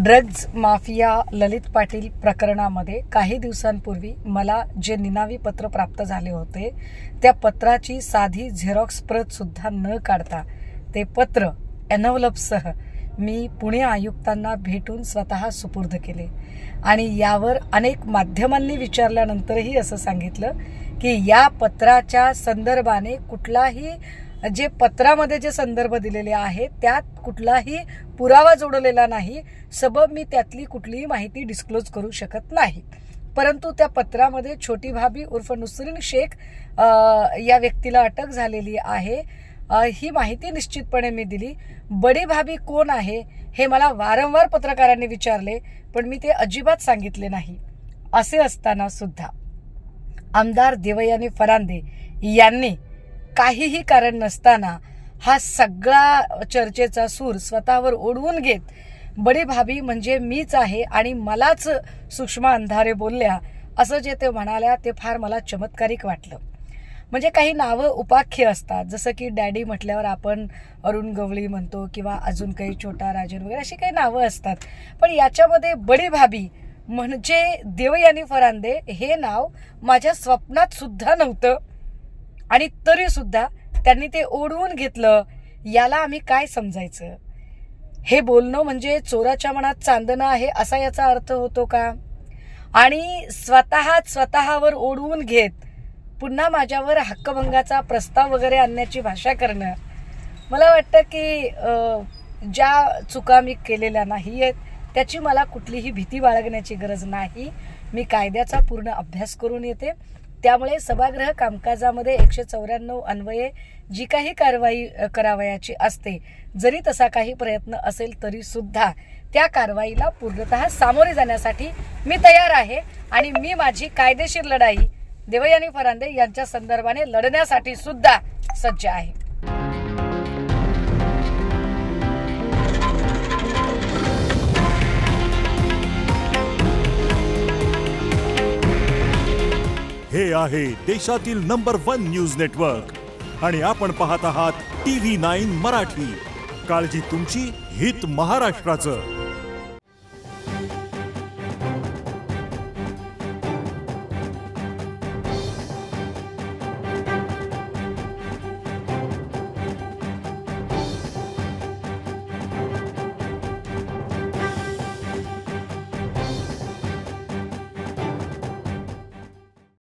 Drugs mafia ललित पाटील प्रकरणामध्ये काही दिवसांपूर्वी मला जे निनावी पत्र प्राप्त झाले होते त्या पत्राची साधी झेरॉक्स प्रत सुद्धा न काढता ते पत्र एनव्हलपसह मी पुणे आयुक्तांना भेटून स्वतः सुपूर्द केले आणि यावर अनेक माध्यमांनी विचारल्यानंतरही असं सांगितलं की या पत्राच्या संदर्भाने कुठलाही जे पत्रामध्ये जे संदर्भ दिलेले आहेत त्यात कुठलाही पुरावा जोडलेला नाही, सबब मी त्यातली कुठलीही माहिती डिस्क्लोज करू शकत नाही। परंतु त्या पत्रामध्ये छोटी भाभी उर्फ नुसरीन शेख या व्यक्तीला अटक झालेली आहे ही माहिती निश्चितपणे मी दिली। बडी भाभी कोण आहे हे मला वारंवार पत्रकारांनी विचारले, पण मी ते अजिबात सांगितले नाही। असे असताना सुद्धा आमदार देवयानी फरांदे यांनी काहीही कारण नसताना हा सगळा चर्चेचा सूर स्वतःवर ओढवून घेत बडी भाभी म्हणजे मीच आहे आणि मलाच सुषमा अंधारे बोलल्या असं जे ते म्हणाल्या ते फार मला चमत्कारिक वाटलं। म्हणजे काही नावं उपाख्य असतात, जसं की डॅडी म्हटल्यावर आपण अरुण गवळी म्हणतो किंवा अजून काही छोटा राजन वगैरे अशी काही नावं असतात, पण याच्यामध्ये बडी भाभी म्हणजे देवयानी फरांदे हे नाव माझ्या स्वप्नात सुद्धा नव्हतं आणि तरी सुद्धा त्यांनी ते ओढवून घेतलं। याला आम्ही काय समजायचं? हे बोलणं म्हणजे चोराच्या मनात चांदणं आहे असा याचा अर्थ होतो का? आणि स्वतःवर ओढवून घेत पुन्हा माझ्यावर हक्कभंगाचा प्रस्ताव वगैरे आणण्याची भाषा करणं, मला वाटतं की ज्या चुका मी केलेल्या नाही आहेत त्याची मला कुठलीही भीती बाळगण्याची गरज नाही। मी कायद्याचा पूर्ण अभ्यास करून येते, त्यामुळे सभागृह कामकाजामध्ये 194 अन्वये जी काही कारवाई करावयाची असते, जरी तसा काही प्रयत्न असेल तरी सुद्धा त्या कारवाईला पूर्णतः सामोरे जाण्यासाठी मी तयार आहे आणि मी माझी कायदेशीर लढाई देवयानी फरांदे यांच्या संदर्भाने लढण्यासाठी सुद्धा सज्ज आहे। हे आहे देशातील नंबर 1 न्यूज नेटवर्क आणि आपण पाहत आहात TV9 मराठी। काळजी तुमची, हित महाराष्ट्राचं।